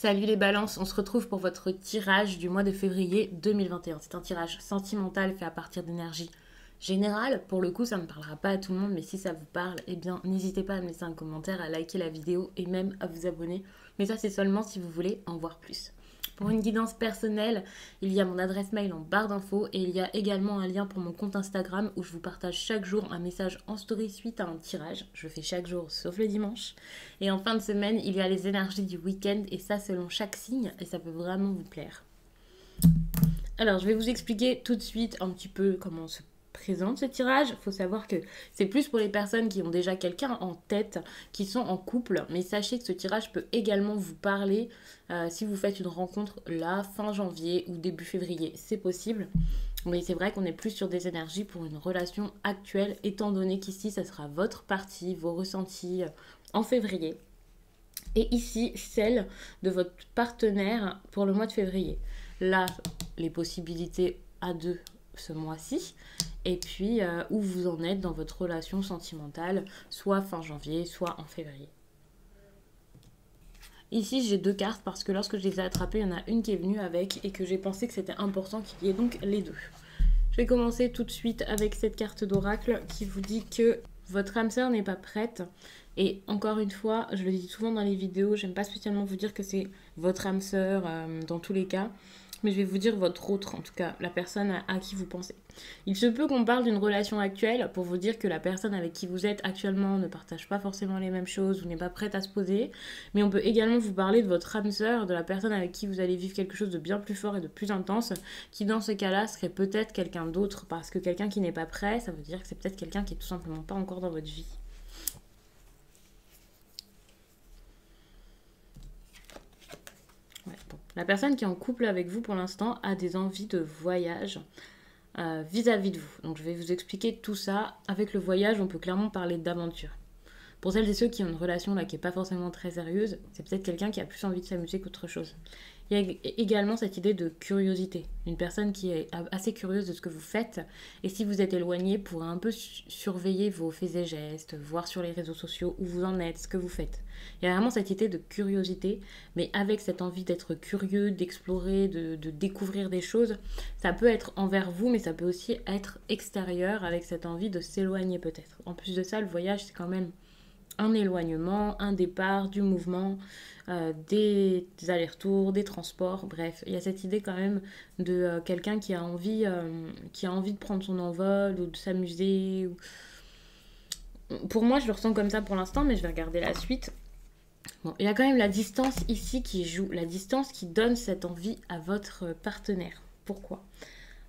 Salut les balances, on se retrouve pour votre tirage du mois de février 2021. C'est un tirage sentimental fait à partir d'énergie générale. Pour le coup, ça ne parlera pas à tout le monde, mais si ça vous parle, eh bien n'hésitez pas à me laisser un commentaire, à liker la vidéo et même à vous abonner. Mais ça, c'est seulement si vous voulez en voir plus. Pour une guidance personnelle, il y a mon adresse mail en barre d'infos et il y a également un lien pour mon compte Instagram où je vous partage chaque jour un message en story suite à un tirage. Je le fais chaque jour sauf le dimanche. Et en fin de semaine, il y a les énergies du week-end et ça selon chaque signe et ça peut vraiment vous plaire. Alors, je vais vous expliquer tout de suite un petit peu comment se présente ce tirage. Il faut savoir que c'est plus pour les personnes qui ont déjà quelqu'un en tête, qui sont en couple. Mais sachez que ce tirage peut également vous parler si vous faites une rencontre là, fin janvier ou début février. C'est possible. Mais c'est vrai qu'on est plus sur des énergies pour une relation actuelle, étant donné qu'ici, ça sera votre partie, vos ressentis en février. Et ici, celle de votre partenaire pour le mois de février. Là, les possibilités à deux ce mois-ci. Et puis, où vous en êtes dans votre relation sentimentale, soit fin janvier, soit en février. Ici, j'ai deux cartes parce que lorsque je les ai attrapées, il y en a une qui est venue avec et que j'ai pensé que c'était important qu'il y ait donc les deux. Je vais commencer tout de suite avec cette carte d'oracle qui vous dit que votre âme sœur n'est pas prête. Et encore une fois, je le dis souvent dans les vidéos, j'aime pas spécialement vous dire que c'est votre âme sœur dans tous les cas. Mais je vais vous dire votre autre, en tout cas, la personne à qui vous pensez. Il se peut qu'on parle d'une relation actuelle pour vous dire que la personne avec qui vous êtes actuellement ne partage pas forcément les mêmes choses ou n'est pas prête à se poser. Mais on peut également vous parler de votre âme sœur, de la personne avec qui vous allez vivre quelque chose de bien plus fort et de plus intense, qui dans ce cas-là serait peut-être quelqu'un d'autre. Parce que quelqu'un qui n'est pas prêt, ça veut dire que c'est peut-être quelqu'un qui est tout simplement pas encore dans votre vie. Ouais, bon. La personne qui est en couple avec vous pour l'instant a des envies de voyage vis-à-vis de vous. Donc je vais vous expliquer tout ça. Avec le voyage, on peut clairement parler d'aventure. Pour celles et ceux qui ont une relation là qui n'est pas forcément très sérieuse, c'est peut-être quelqu'un qui a plus envie de s'amuser qu'autre chose. Il y a également cette idée de curiosité. Une personne qui est assez curieuse de ce que vous faites. Et si vous êtes éloigné, pourra un peu surveiller vos faits et gestes, voir sur les réseaux sociaux où vous en êtes, ce que vous faites. Il y a vraiment cette idée de curiosité, mais avec cette envie d'être curieux, d'explorer, de découvrir des choses. Ça peut être envers vous, mais ça peut aussi être extérieur avec cette envie de s'éloigner peut-être. En plus de ça, le voyage, c'est quand même un éloignement, un départ, du mouvement, des allers-retours, des transports, bref. Il y a cette idée quand même de quelqu'un qui a envie de prendre son envol ou de s'amuser. Pour moi, je le ressens comme ça pour l'instant, mais je vais regarder la suite. Bon, il y a quand même la distance ici qui joue, la distance qui donne cette envie à votre partenaire. Pourquoi ?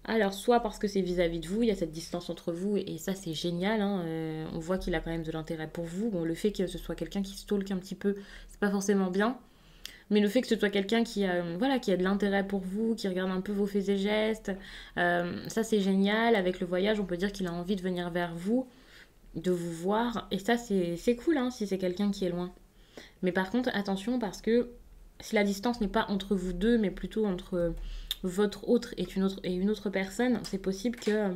Alors, soit parce que c'est vis-à-vis de vous, il y a cette distance entre vous, et ça c'est génial, hein, on voit qu'il a quand même de l'intérêt pour vous. Bon, le fait que ce soit quelqu'un qui stalk un petit peu, c'est pas forcément bien, mais le fait que ce soit quelqu'un qui a de l'intérêt pour vous, qui regarde un peu vos faits et gestes, ça c'est génial. Avec le voyage, on peut dire qu'il a envie de venir vers vous, de vous voir, et ça c'est cool hein, si c'est quelqu'un qui est loin. Mais par contre, attention parce que si la distance n'est pas entre vous deux, mais plutôt entre votre autre et une autre personne, c'est possible que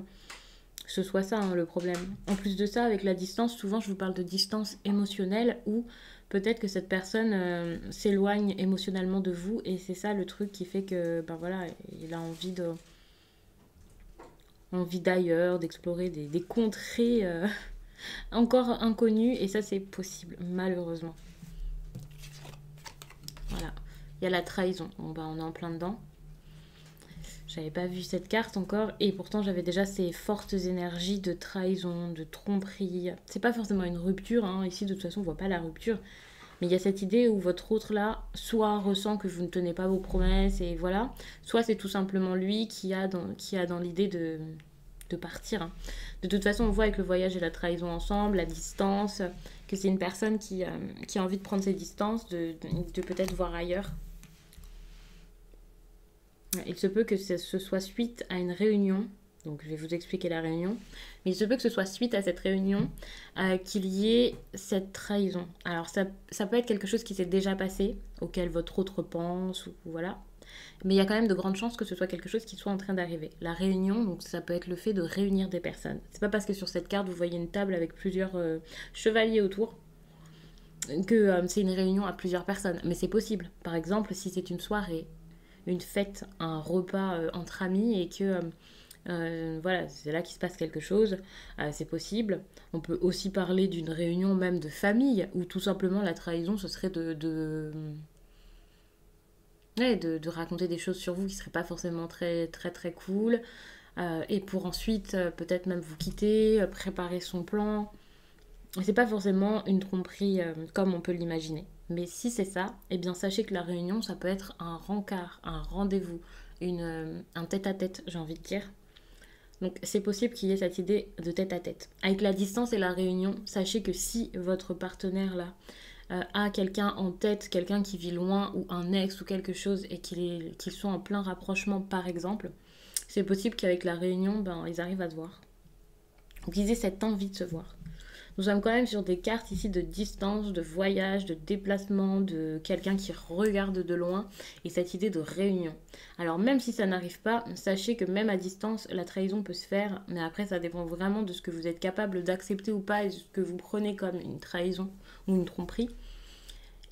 ce soit ça hein, le problème. En plus de ça, avec la distance, souvent je vous parle de distance émotionnelle où peut-être que cette personne s'éloigne émotionnellement de vous et c'est ça le truc qui fait que ben voilà, il a envie d'ailleurs, d'explorer des contrées encore inconnues et ça c'est possible malheureusement. Voilà, il y a la trahison. Bon, bah, on est en plein dedans. J'avais pas vu cette carte encore et pourtant j'avais déjà ces fortes énergies de trahison, de tromperie. C'est pas forcément une rupture, hein. Ici de toute façon on voit pas la rupture. Mais il y a cette idée où votre autre là, soit ressent que vous ne tenez pas vos promesses et voilà, soit c'est tout simplement lui qui a dans l'idée de partir. Hein. De toute façon on voit avec le voyage et la trahison ensemble, la distance, que c'est une personne qui a envie de prendre ses distances, de peut-être voir ailleurs. Il se peut que ce soit suite à une réunion, donc je vais vous expliquer la réunion, mais il se peut que ce soit suite à cette réunion qu'il y ait cette trahison. Alors ça peut être quelque chose qui s'est déjà passé, auquel votre autre pense, ou voilà, mais il y a quand même de grandes chances que ce soit quelque chose qui soit en train d'arriver. La réunion, donc ça peut être le fait de réunir des personnes. C'est pas parce que sur cette carte vous voyez une table avec plusieurs chevaliers autour que c'est une réunion à plusieurs personnes. Mais c'est possible. Par exemple, si c'est une soirée, une fête, un repas entre amis et que voilà, c'est là qu'il se passe quelque chose, c'est possible. On peut aussi parler d'une réunion même de famille où tout simplement la trahison ce serait ouais, de raconter des choses sur vous qui seraient pas forcément très très très cool. Et pour ensuite peut-être même vous quitter, préparer son plan. C'est pas forcément une tromperie comme on peut l'imaginer. Mais si c'est ça, eh bien sachez que la réunion, ça peut être un rencard, un rendez-vous, un tête-à-tête, j'ai envie de dire. Donc c'est possible qu'il y ait cette idée de tête-à-tête. Avec la distance et la réunion, sachez que si votre partenaire là a quelqu'un en tête, quelqu'un qui vit loin ou un ex ou quelque chose et qu'ils sont en plein rapprochement par exemple, c'est possible qu'avec la réunion, ben, ils arrivent à se voir. Donc ils aient cette envie de se voir. Nous sommes quand même sur des cartes ici de distance, de voyage, de déplacement, de quelqu'un qui regarde de loin et cette idée de réunion. Alors même si ça n'arrive pas, sachez que même à distance, la trahison peut se faire, mais après ça dépend vraiment de ce que vous êtes capable d'accepter ou pas et de ce que vous prenez comme une trahison ou une tromperie.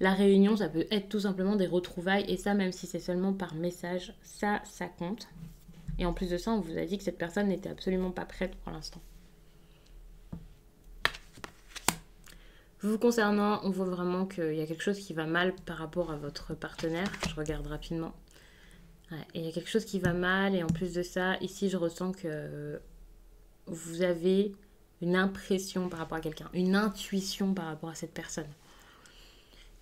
La réunion, ça peut être tout simplement des retrouvailles et ça, même si c'est seulement par message, ça compte. Et en plus de ça, on vous a dit que cette personne n'était absolument pas prête pour l'instant. Vous concernant, on voit vraiment qu'il y a quelque chose qui va mal par rapport à votre partenaire. Je regarde rapidement. Ouais, et il y a quelque chose qui va mal et en plus de ça, ici je ressens que vous avez une impression par rapport à quelqu'un, une intuition par rapport à cette personne.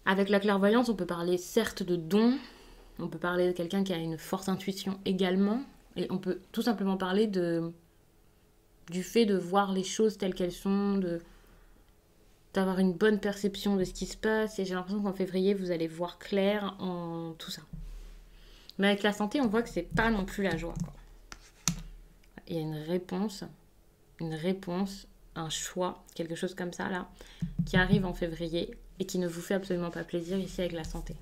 Avec la clairvoyance, on peut parler certes de dons, on peut parler de quelqu'un qui a une forte intuition également, et on peut tout simplement parler du fait de voir les choses telles qu'elles sont, d'avoir une bonne perception de ce qui se passe. Et j'ai l'impression qu'en février, vous allez voir clair en tout ça. Mais avec la santé, on voit que c'est pas non plus la joie, quoi. Il y a une réponse, un choix, quelque chose comme ça, là, qui arrive en février et qui ne vous fait absolument pas plaisir ici avec la santé.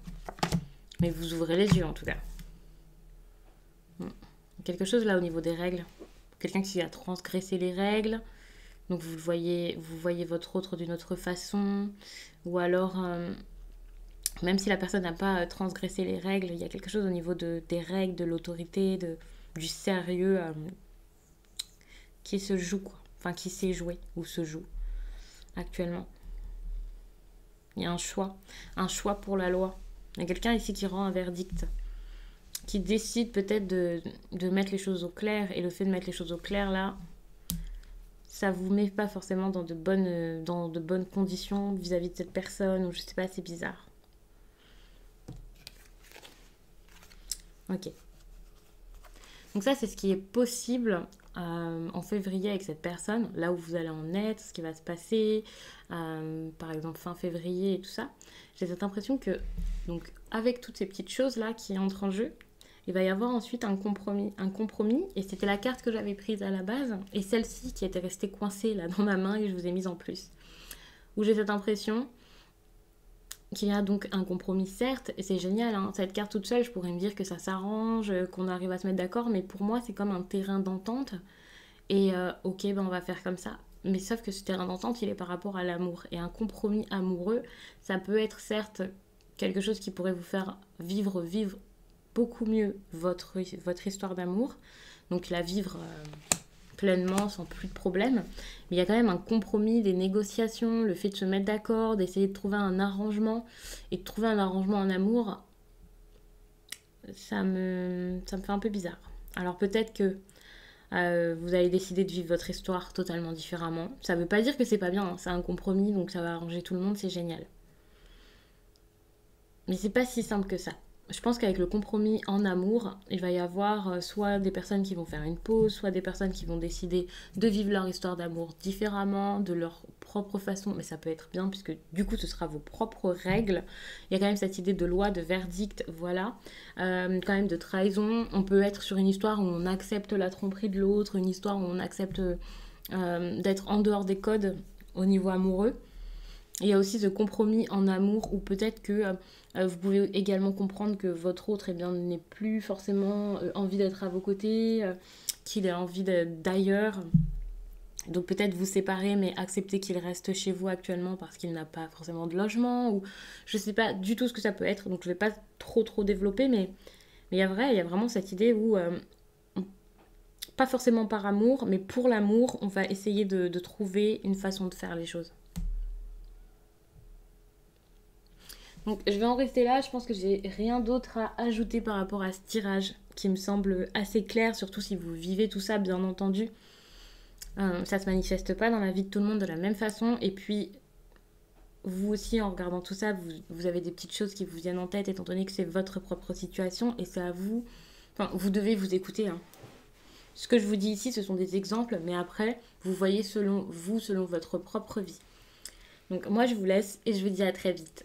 Mais vous ouvrez les yeux, en tout cas. Quelque chose, là, au niveau des règles. Quelqu'un qui a transgressé les règles. Donc vous voyez votre autre d'une autre façon. Ou alors, même si la personne n'a pas transgressé les règles, il y a quelque chose au niveau des règles, de l'autorité, du sérieux qui se joue, quoi. Enfin, qui s'est joué ou se joue actuellement. Il y a un choix pour la loi. Il y a quelqu'un ici qui rend un verdict, qui décide peut-être de mettre les choses au clair. Et le fait de mettre les choses au clair, là, ça vous met pas forcément dans de bonnes conditions vis-à-vis de cette personne, ou je sais pas, c'est bizarre. Ok. Donc ça, c'est ce qui est possible en février avec cette personne, là où vous allez en être, ce qui va se passer, par exemple fin février et tout ça. J'ai cette impression que, donc, avec toutes ces petites choses-là qui entrent en jeu, il va y avoir ensuite un compromis, et c'était la carte que j'avais prise à la base, et celle-ci qui était restée coincée là dans ma main et que je vous ai mise en plus. Où j'ai cette impression qu'il y a donc un compromis, certes, et c'est génial, hein. Cette carte toute seule, je pourrais me dire que ça s'arrange, qu'on arrive à se mettre d'accord, mais pour moi, c'est comme un terrain d'entente, et ok, ben on va faire comme ça. Mais sauf que ce terrain d'entente, il est par rapport à l'amour, et un compromis amoureux, ça peut être certes quelque chose qui pourrait vous faire vivre beaucoup mieux votre histoire d'amour, donc la vivre pleinement, sans plus de problème. Mais il y a quand même un compromis, des négociations, le fait de se mettre d'accord, d'essayer de trouver un arrangement. Et de trouver un arrangement en amour, ça me fait un peu bizarre. Alors peut-être que vous allez décider de vivre votre histoire totalement différemment. Ça veut pas dire que c'est pas bien, hein. C'est un compromis, donc ça va arranger tout le monde, c'est génial. Mais c'est pas si simple que ça. Je pense qu'avec le compromis en amour, il va y avoir soit des personnes qui vont faire une pause, soit des personnes qui vont décider de vivre leur histoire d'amour différemment, de leur propre façon. Mais ça peut être bien puisque du coup ce sera vos propres règles. Il y a quand même cette idée de loi, de verdict, voilà. Quand même de trahison. On peut être sur une histoire où on accepte la tromperie de l'autre, une histoire où on accepte d'être en dehors des codes au niveau amoureux. Il y a aussi ce compromis en amour où peut-être que vous pouvez également comprendre que votre autre n'est plus forcément envie d'être à vos côtés, qu'il a envie d'ailleurs. Donc peut-être vous séparer, mais accepter qu'il reste chez vous actuellement parce qu'il n'a pas forcément de logement, ou je sais pas du tout ce que ça peut être, donc je vais pas trop développer, mais il y a vraiment cette idée où, pas forcément par amour, mais pour l'amour, on va essayer de trouver une façon de faire les choses. Donc je vais en rester là, je pense que j'ai rien d'autre à ajouter par rapport à ce tirage qui me semble assez clair, surtout si vous vivez tout ça, bien entendu. Ça se manifeste pas dans la vie de tout le monde de la même façon, et puis vous aussi en regardant tout ça, vous avez des petites choses qui vous viennent en tête étant donné que c'est votre propre situation et c'est à vous, enfin vous devez vous écouter, hein. Ce que je vous dis ici, ce sont des exemples, mais après, vous voyez selon vous, selon votre propre vie. Donc moi, je vous laisse et je vous dis à très vite.